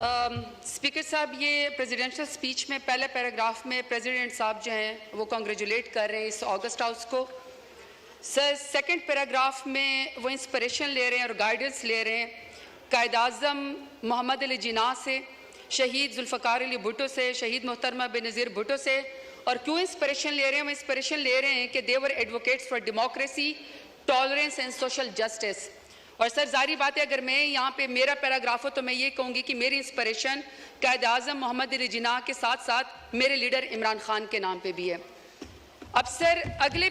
Speaker साहब, ये presidential speech में पहले पैराग्राफ में प्रेसिडेंट साहब जो हैं वो कांग्रेचुलेट कर रहे हैं इस ऑगस्ट हाउस को। सर, सेकंड पैराग्राफ में वो इंस्पिरेशन ले रहे हैं और गाइडेंस ले रहे हैं कायद-ए-आज़म मोहम्मद अली जिन्ना से, शहीद जुल्फ़िकार अली भुट्टो से, शहीद मोहतरमा बेनज़ीर भुट्टो से। और क्यों इंस्पिरेशन ले रहे हैं? वो इंस्पिरेशन ले रहे हैं कि they were advocates for democracy, tolerance and social justice. और सर, जारी बात है, अगर मैं यहाँ पे मेरा पैराग्राफ हो तो मैं ये कहूँगी कि मेरी इंस्पिरेशन कायद-ए-आज़म मोहम्मद अली जिन्ना के साथ साथ मेरे लीडर इमरान खान के नाम पे भी है। अब सर, अगले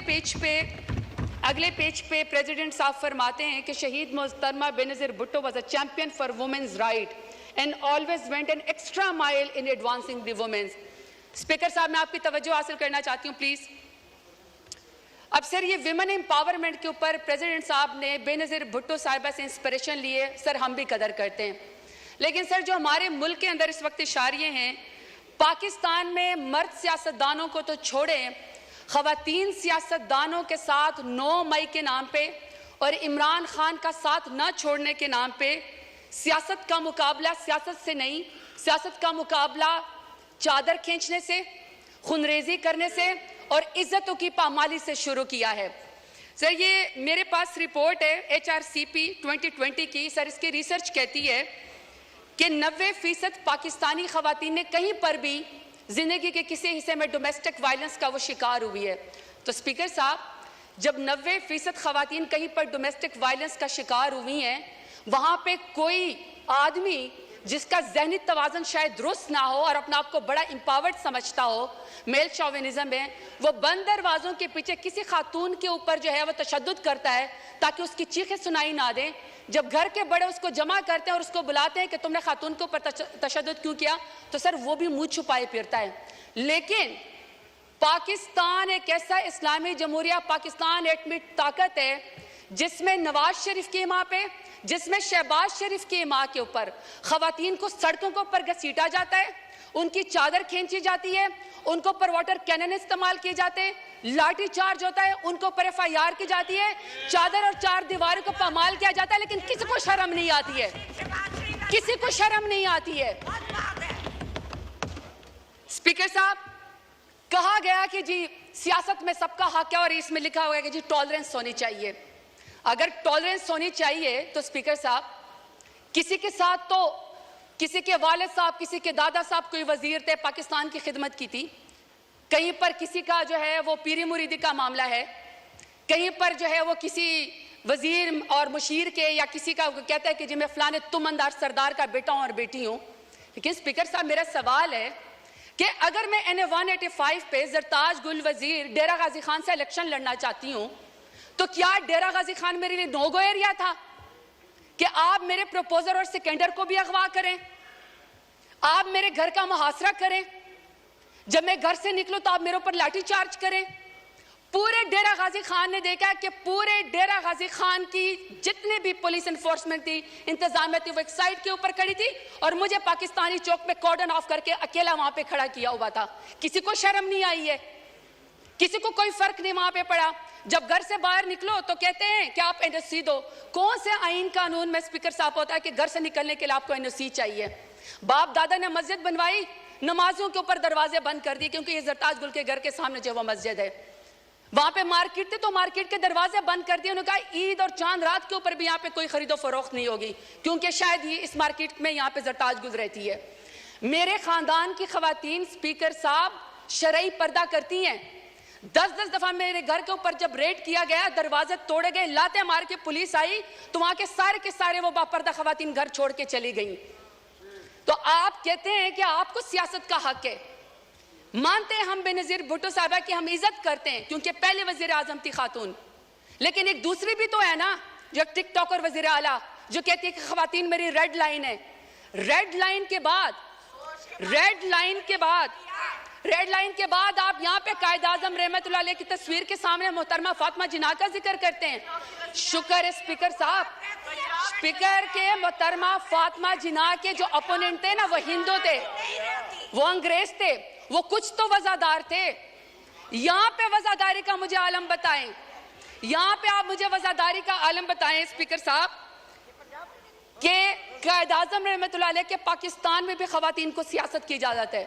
पेज पे प्रेसिडेंट साहब फरमाते हैं कि शहीद मोहतरमा Benazir Bhutto was a champion for women's right and always went an extra mile in advancing the women's. Speaker साहब, मैं आपकी तवज्जो हासिल करना चाहती हूँ प्लीज़। अब सर, ये विमेन एम्पावरमेंट के ऊपर प्रेसिडेंट साहब ने बेनज़ीर भुट्टो साहिबा से इंस्पिरेशन लिए। सर, हम भी कदर करते हैं, लेकिन सर जो हमारे मुल्क के अंदर इस वक्त इशारे हैं, पाकिस्तान में मर्द सियासतदानों को तो छोड़ें, ख़वातीन सियासतदानों के साथ 9 मई के नाम पे और इमरान खान का साथ न छोड़ने के नाम पे सियासत का मुकाबला सियासत से नहीं, सियासत का मुकाबला चादर खींचने से, खुनरेजी करने से और इज्जतों की पामाली से शुरू किया है। सर, ये मेरे पास रिपोर्ट है HRCP 2020 की। सर, इसकी रिसर्च कहती है कि 90% पाकिस्तानी ख़वातीन ने कहीं पर भी ज़िंदगी के किसी हिस्से में डोमेस्टिक वायलेंस का वो शिकार हुई है। तो स्पीकर साहब, जब 90% ख़वातीन कहीं पर डोमेस्टिक वायलेंस का शिकार हुई हैं, वहाँ पे कोई आदमी जिसका ज़हनी तवाज़न शायद दुरुस्त ना हो और अपना आप को बड़ा एम्पावर्ड समझता हो, मेल शॉविनिज़्म है, वो बंद दरवाज़ों के पीछे किसी खातून के ऊपर जो है वो तशद्दुद करता है ताकि उसकी चीखें सुनाई ना दें। जब घर के बड़े उसको जमा करते हैं और उसको बुलाते हैं कि तुमने खातून के ऊपर तशद्दुद क्यों किया, तो सर वो भी मुँह छुपाए फिरता है। लेकिन पाकिस्तान एक ऐसा इस्लामी जमहूरिया पाकिस्तान एटमी ताकत है जिसमें नवाज शरीफ की माँ पे, जिसमें शहबाज शरीफ की माँ के ऊपर ख़वातीन को सड़कों के ऊपर घसीटा जाता है, उनकी चादर खींची जाती है, उनको पर वाटर कैनन इस्तेमाल किए जाते हैं, लाठी चार्ज होता है, उनको पर FIR की जाती है, चादर और 4 दीवारों को पामाल किया जाता है, लेकिन किसी को शर्म नहीं आती है, किसी को शर्म नहीं आती है। स्पीकर साहब, कहा गया कि जी सियासत में सबका हक है और इसमें लिखा हुआ है कि जी टॉलरेंस होनी चाहिए। अगर टॉलरेंस होनी चाहिए तो स्पीकर साहब, किसी के साथ तो किसी के वालिद साहब, किसी के दादा साहब कोई वजीर थे, पाकिस्तान की खिदमत की थी, कहीं पर किसी का जो है वो पीरी मुरीदी का मामला है, कहीं पर जो है वो किसी वजीर और मुशीर के या किसी का कहता है कि जी मैं फलाने तुमंदार सरदार का बेटा हूं और बेटी हूं। लेकिन स्पीकर साहब, मेरा सवाल है कि अगर मैं NA 185 पे जरताज गुल वजीर डेरा गाजी खान से इलेक्शन लड़ना चाहती हूँ, तो क्या डेरा गाजी खान मेरे लिए नो गो एरिया था कि आप मेरे प्रपोजर और सेकेंडर को भी अगवा करें, आप मेरे घर का मुहासरा करें, जब मैं घर से निकलूं तो आप मेरे ऊपर लाठी चार्ज करें? पूरे डेरा गाजी खान ने देखा कि पूरे डेरा गाजी खान की जितनी भी पुलिस एनफोर्समेंट थी, इंतजामिया थी, वो एक साइड के ऊपर खड़ी थी और मुझे पाकिस्तानी चौक में कॉर्डन ऑफ करके अकेला वहां पे खड़ा किया हुआ था। किसी को शर्म नहीं आई है, किसी को कोई फर्क नहीं वहां पे पड़ा। जब घर से बाहर निकलो तो कहते हैं कि आप NOC दो। कौन से आईन कानून में स्पीकर साहब होता है कि घर से निकलने के लिए आपको NOC चाहिए? बाप दादा ने मस्जिद बनवाई, नमाजियों के ऊपर दरवाजे बंद कर दिए, क्योंकि ये जरताज गुल के घर के सामने जो वो मस्जिद है, वहां पे मार्केट थे तो मार्केट के दरवाजे बंद कर दिए। उन्होंने कहा ईद और चांद रात के ऊपर भी यहाँ पे कोई खरीदो फरोख्त नहीं होगी, क्योंकि शायद ये इस मार्केट में यहाँ पे जरताज गुल रहती है। मेरे खानदान की खवातीन स्पीकर साहब शरई पर्दा करती हैं। 10-10 दफा मेरे घर के ऊपर जब रेड किया गया, दरवाजे तोड़े गए, लाते मार के पुलिस आई, तो वहां के सारे वो बापर्दा खवातीन घर छोड़ के चली गई। तो आप कहते हैं कि आपको सियासत का हक है। मानते हैं हम बेनज़ीर भुट्टो साहिबा की हम इज्जत करते हैं क्योंकि पहले वजीर आजम थी खातून, लेकिन एक दूसरी भी तो है ना, जो टिकटॉकर वजीर आला जो कहती है कि खवातीन मेरी रेड लाइन है। रेड लाइन के बाद आप यहाँ पे कायद-ए-आज़म रहमतुल्लाह अलैह की तस्वीर के सामने मोहतरमा फातिमा जिन्ना का जिक्र करते हैं। शुक्र है स्पीकर साहब, स्पीकर के मोहतरमा फातिमा जिन्ना के जो अपोनेंट थे ना, वो हिंदू थे, वो अंग्रेज थे, वो कुछ तो वजादार थे। यहाँ पे वजादारी का मुझे आलम बताएं, यहाँ पे आप मुझे वजादारी का आलम बताएं स्पीकर साहब। कि कायद-ए-आज़म रहमतुल्लाह अलैह के पाकिस्तान में भी खवातीन को सियासत की इजाज़त है।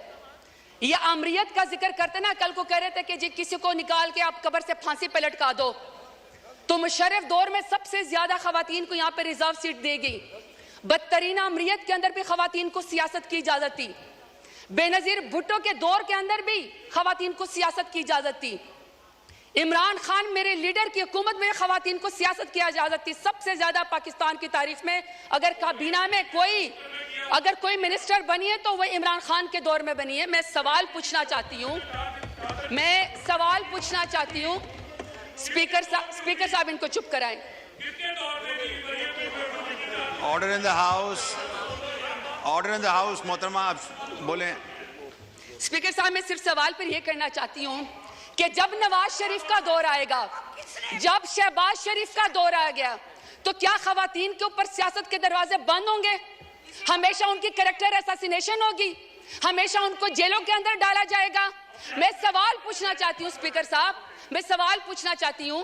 ये अमरीत का जिक्र करते ना, कल को कह रहे थे कि जी किसी को निकाल के आप कब्र से फांसी पे लटका दो, तो मुशर्रफ दौर में सबसे ज्यादा खवातीन को यहाँ पे रिजर्व सीट देगी। बदतरीन अमरीत के अंदर भी खवातीन को सियासत की इजाजत थी। बेनजीर भुट्टो के दौर के अंदर भी खवातीन को सियासत की इजाजत थी। इमरान खान मेरे लीडर की हुकूमत में खवातीन को सियासत की इजाजत थी। सबसे ज्यादा पाकिस्तान की तारीख में अगर काबीना में कोई मिनिस्टर बनी है तो वह इमरान खान के दौर में बनी है। मैं सवाल पूछना चाहती हूँ स्पीकर साहब इनको चुप कराएं। ऑर्डर इन द हाउस मोहतरमा, आप बोलें। स्पीकर साहब मैं सिर्फ सवाल पर यह करना चाहती हूँ कि जब नवाज शरीफ का दौर आएगा, जब शहबाज शरीफ का दौर आ गया, तो क्या खवातीन के ऊपर सियासत के दरवाजे बंद होंगे? हमेशा उनकी कैरेक्टर असैसिनेशन होगी, हमेशा उनको जेलों के अंदर डाला जाएगा? मैं सवाल पूछना चाहती हूँ स्पीकर साहब, मैं सवाल पूछना चाहती हूँ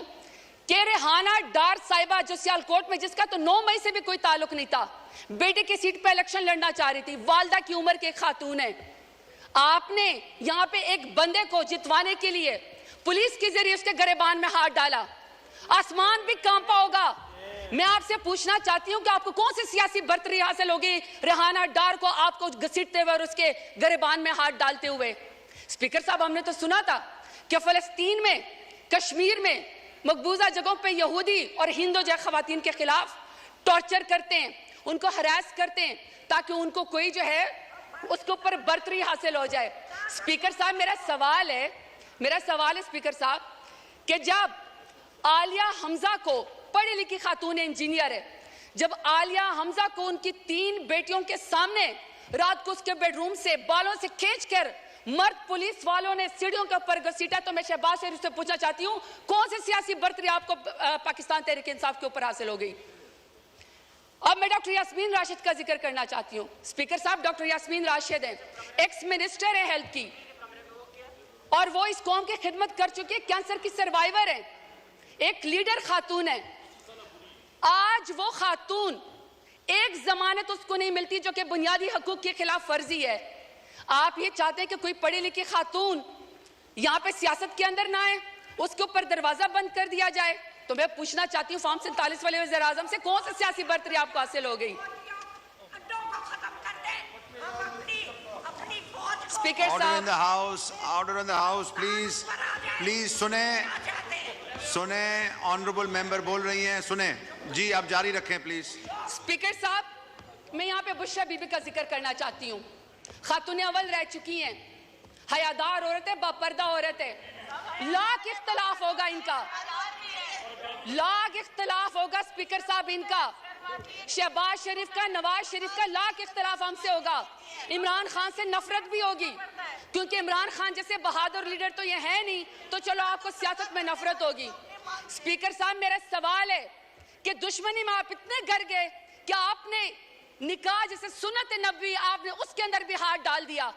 कि रेहाना डार साहिबा जो सियालकोट में, जिसका तो 9 मई से भी कोई ताल्लुक नहीं था, बेटे की सीट पर इलेक्शन लड़ना चाह रही थी, वालदा की उम्र के एक खातून है, आपने यहाँ पे एक बंदे को जितवाने के लिए पुलिस के जरिए उसके गिरबान में हाथ डाला, आसमान भी कांपा होगा। मैं आपसे पूछना चाहती हूँ कि आपको कौन सी सियासी बर्तरी हासिल होगी रेहाना डार को आपको घसीटते हुए और उसके गिरबान में हाथ डालते हुए? स्पीकर साहब हमने तो सुना था कि फलस्तीन में, कश्मीर में मकबूजा जगहों पे यहूदी और हिंदू जो खवातीन के खिलाफ टॉर्चर करते हैं, उनको हरास करते हैं ताकि उनको कोई जो है उसके ऊपर बर्तरी हासिल हो जाए। स्पीकर साहब मेरा सवाल है स्पीकर साहब कि जब आलिया हमजा को, पढ़ी लिखी खातून इंजीनियर है, जब आलिया हमजा को उनकी 3 बेटियों के सामने रात को उसके बेडरूम से बालों से खींचकर मर्द पुलिस वालों ने सीढ़ियों के ऊपर घसीटा, तो मैं शहबाज शरीफ से पूछना चाहती हूँ कौन सी सियासी बर्तरी आपको पाकिस्तान तहरीक इंसाफ के ऊपर हासिल हो गई? अब मैं डॉक्टर यास्मीन राशिद का जिक्र करना चाहती हूँ। स्पीकर साहब डॉक्टर यास्मीन राशिद हैं, एक्स मिनिस्टर है हेल्थ की, और वो इस कौम की खिदमत कर चुकी है, कैंसर की सर्वाइवर है, एक लीडर खातून है। आज वो खातून, एक जमानत उसको नहीं मिलती जो कि बुनियादी हकूक के खिलाफ फर्जी है। आप ये चाहते हैं कि कोई पढ़ी लिखी खातून यहाँ पे सियासत के अंदर ना आए, उसके ऊपर दरवाजा बंद कर दिया जाए? तो मैं पूछना चाहती हूँ फॉर्म 47 वाले वज़ीर आज़म से कौन सी सियासी बर्तरी आपको हासिल हो गई? स्पीकर साहब, order in the house please सुने ऑनरेबल मेंबर बोल रही हैं, सुने जी, आप जारी रखें प्लीज। स्पीकर साहब मैं यहाँ पे बुशरा बीबी का जिक्र करना चाहती हूँ। खातून अव्वल रह चुकी हैं, हयादार औरत है, बापर्दा औरत है, लाख इख्तलाफ होगा इनका, लाख इख्तलाफ होगा स्पीकर साहब इनका, शहबाज शरीफ का, नवाज शरीफ का लाख इख्तलाफ हमसे होगा, इमरान खान से नफरत भी होगी, क्योंकि इमरान खान जैसे बहादुर लीडर तो ये है नहीं, तो चलो आपको सियासत में नफरत होगी। स्पीकर साहब मेरा सवाल है कि दुश्मनी में आप इतने गर गए कि आपने निकाह जैसे सुन्नत नबी, आपने उसके अंदर भी हाथ डाल दिया,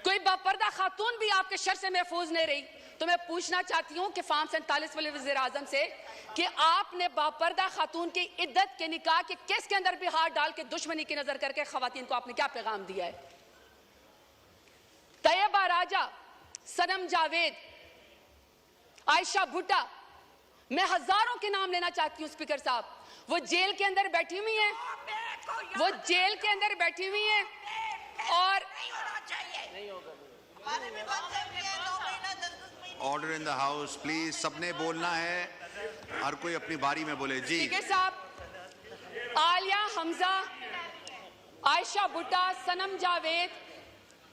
कोई बापर्दा खातून भी आपके शर से महफूज नहीं रही। तो मैं पूछना चाहती हूँ कि फॉर्म 47 वाले वज़ीर आज़म से कि आपने बापर्दा खातून की इद्दत के निकाह के केस के अंदर भी हाथ डाल के दुश्मनी की नजर करके खवातीन को आपने क्या पैगाम दिया है? तैयबा राजा, सनम जावेद, आयशा भुट्टा, मैं हजारों के नाम लेना चाहती हूँ स्पीकर साहब, वो जेल के अंदर बैठी हुई हैं, वो जेल के अंदर बैठी हुई हैं, और order in the house please, सबने बोलना है, हर कोई अपनी बारी में बोले जी। स्पीकर साहब, आलिया हमजा, आयशा भुट्टा, सनम जावेद,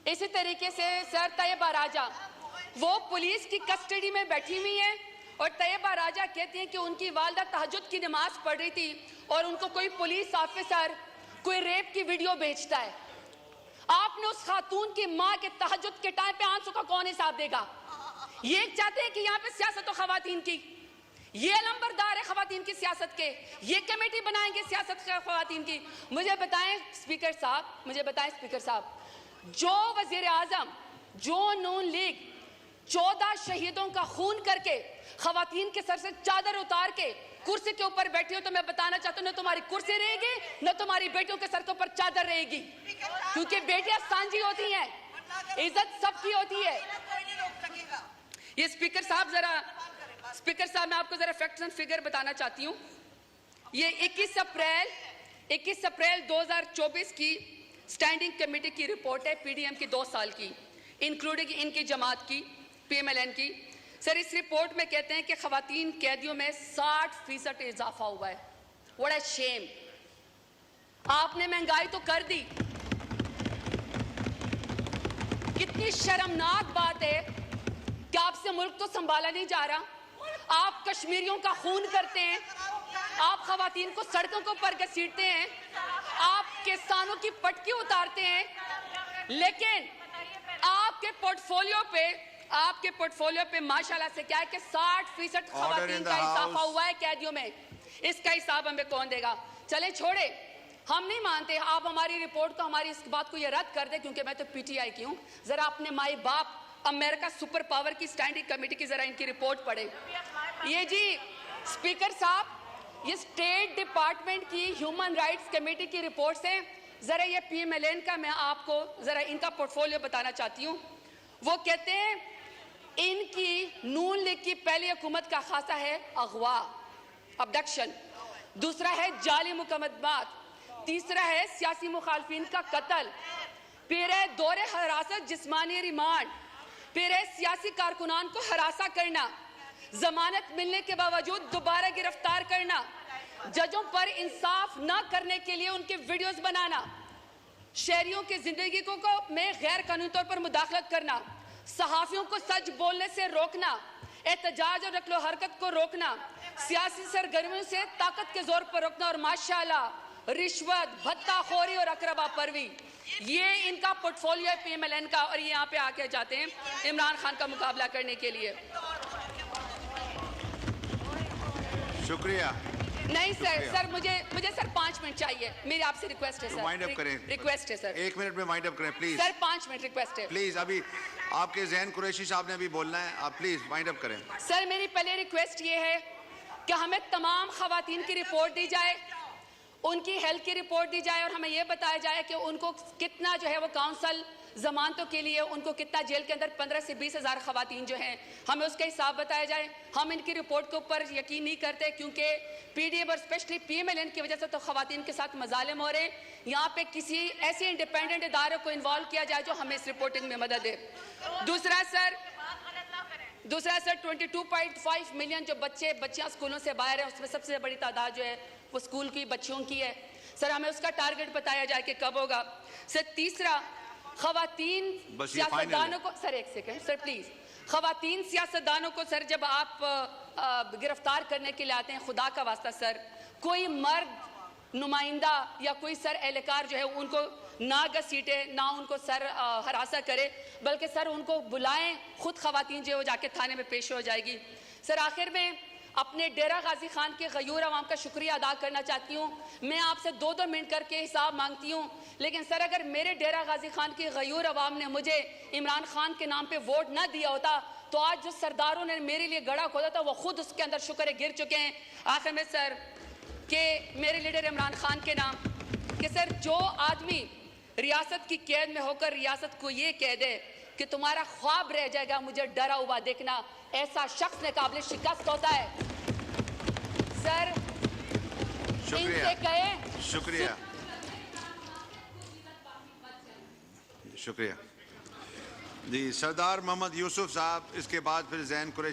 इसी तरीके से सर तैयबा राजा, वो पुलिस की कस्टडी में बैठी हुई हैं, और तैयबा राजा कहती हैं कि उनकी वालदा तहज्जुद की नमाज पढ़ रही थी और उनको कोई पुलिस ऑफिसर कोई रेप की वीडियो भेजता है। आपने उस खातून की मां के तहज्जुद के टाइम पे आंसू का कौन हिसाब देगा? ये चाहते हैं कि यहाँ पे सियासत हो खवातीन की, ये लंबरदार है खवातीन की सियासत के, ये कमेटी बनाएंगे सियासत खवातीन की। मुझे बताएं स्पीकर साहब, जो वजीर आजम, जो नून लीग 14 शहीदों का खून करके खवातीन के सर से चादर उतार के कुर्सी के ऊपर बैठी हो, तो मैं बताना चाहता हूं न तुम्हारी कुर्सी रहेगी न तुम्हारी बेटियों के सर के ऊपर चादर रहेगी, क्योंकि बेटियां सांझी होती हैं, इज्जत सबकी होती है। ये स्पीकर साहब मैं आपको जरा फैक्ट्स एंड फिगर बताना चाहती हूं। ये 21 अप्रैल 2024 की स्टैंडिंग कमेटी की रिपोर्ट है, पीडीएम की 2 साल की, इंक्लूडिंग इनकी जमात की, पीएमएलएन की। सर इस रिपोर्ट में कहते हैं कि खवातीन कैदियों में 60% इजाफा हुआ है। What a shame. आपने महंगाई तो कर दी, कितनी शर्मनाक बात है कि आपसे मुल्क तो संभाला नहीं जा रहा। आप कश्मीरियों का खून करते हैं, आप खवातीन को सड़कों के ऊपर घसीटते हैं, आप किसानों की पटकी उतारते हैं, लेकिन आपके पोर्टफोलियो पे माशाल्लाह से क्या है कि 60% खवातीन का इजाफा हुआ है कैदियों में। इसका हिसाब हमें कौन देगा? चले छोड़े, हम नहीं मानते। आप हमारी रिपोर्ट को, हमारी इस बात को ये रद्द कर दे, क्योंकि मैं तो पीटीआई की हूँ। जरा अपने माई बाप अमेरिका सुपर पावर की स्टैंडिंग कमेटी की जरा इनकी रिपोर्ट पढ़े। ये जी स्पीकर साहब, ये स्टेट डिपार्टमेंट की ह्यूमन राइट्स कमेटी की रिपोर्ट से जरा ये पीएमएलएन का मैं आपको जरा इनका पोर्टफोलियो बताना चाहती हूँ। वो कहते हैं इनकी नून लीग की पहली हुकूमत का खासा है अगवा, अबडक्शन, दूसरा है जाली मुकदमात, तीसरा है सियासी मुखालफिन का कत्ल, फिर है दौरे हरासत, जिस्मानी रिमांड, फिर है सियासी कारकुनान को हरासा करना, जमानत मिलने के बावजूद दोबारा गिरफ्तार करना, जजों पर इंसाफ न करने के लिए उनके वीडियोस बनाना, शहरियों की जिंदगी को में गैर कानूनी तौर पर मुदाखलत करना, सहाफियों को सच बोलने से रोकना, एहतजाज और नकलो हरकत को रोकना, सियासी सरगर्मियों से ताकत के जोर पर रोकना, और माशाल्लाह रिश्वत, भत्ताखोरी और अकरबा परवी, ये इनका पोर्टफोलियो है पीएमएलएन का। और ये यहाँ पे आके जाते हैं इमरान खान का मुकाबला करने के लिए। शुक्रिया। नहीं सर मुझे सर 5 मिनट चाहिए, मेरी आपसे रिक्वेस्ट है सर। वाइंड अप करें, रिक्वेस्ट है सर, 1 मिनट में वाइंड अप करें प्लीज। सर 5 मिनट रिक्वेस्ट है प्लीज। अभी आपके ज़हन कुरैशी साहब ने अभी बोलना है, आप प्लीज वाइंड अप करें। सर मेरी पहले रिक्वेस्ट ये है कि हमें तमाम खवातीन की रिपोर्ट दी जाए, उनकी हेल्थ की रिपोर्ट दी जाए, और हमें यह बताया जाए कि उनको कितना जो है वो काउंसिल जमानतों के लिए उनको कितना जेल के अंदर 15 से 20 हज़ार खवातीन जो हैं, हमें उसका हिसाब बताया जाए। हम इनकी रिपोर्ट के ऊपर यकीन नहीं करते, क्योंकि पीडीएम और स्पेशली पीएमएलएन की वजह से तो खवातीन के साथ मजालिम हो रहे हैं। यहाँ पे किसी ऐसे इंडिपेंडेंट इदारे को इन्वॉल्व किया जाए जो हमें इस रिपोर्टिंग में मदद दे। दूसरा सर 22.5 मिलियन जो बच्चियाँ स्कूलों से बाहर हैं, उसमें सबसे बड़ी तादाद जो है वो स्कूल की बच्चियों की है। सर हमें उसका टारगेट बताया जाए कि कब होगा। सर तीसरा, खवातीन सियासतदानों को, सर एक सेकंड सर प्लीज, खवातीन सियासतदानों को सर जब आप गिरफ्तार करने के लिए आते हैं, खुदा का वास्ता सर कोई मर्द नुमाइंदा या कोई सर एहलकार जो है उनको ना घसीटे, ना उनको सर हरासा करे, बल्कि सर उनको बुलाएं, खुद खवातीन जो जाके थाने में पेश हो जाएगी। सर आखिर में अपने डेरा गाजी खान के गयूर अवाम का शुक्रिया अदा करना चाहती हूँ। मैं आपसे 2-2 मिनट करके हिसाब मांगती हूँ, लेकिन सर अगर मेरे डेरा गाजी खान के गयूर अवाम ने मुझे इमरान खान के नाम पे वोट ना दिया होता, तो आज जो सरदारों ने मेरे लिए गड़ा खोदा था वो खुद उसके अंदर शुक्र गिर चुके हैं। आखिर में सर के मेरे लीडर इमरान खान के नाम कि सर जो आदमी रियासत की कैद में होकर रियासत को ये कह दे कि तुम्हारा ख्वाब रह जाएगा मुझे डरा हुआ देखना, ऐसा शख्स ने काबिल शिकस्त होता है। सर इनसे कहे शुक्रिया शुक्रिया जी। सरदार मोहम्मद यूसुफ साहब, इसके बाद फिर ज़ैन कुरैशी।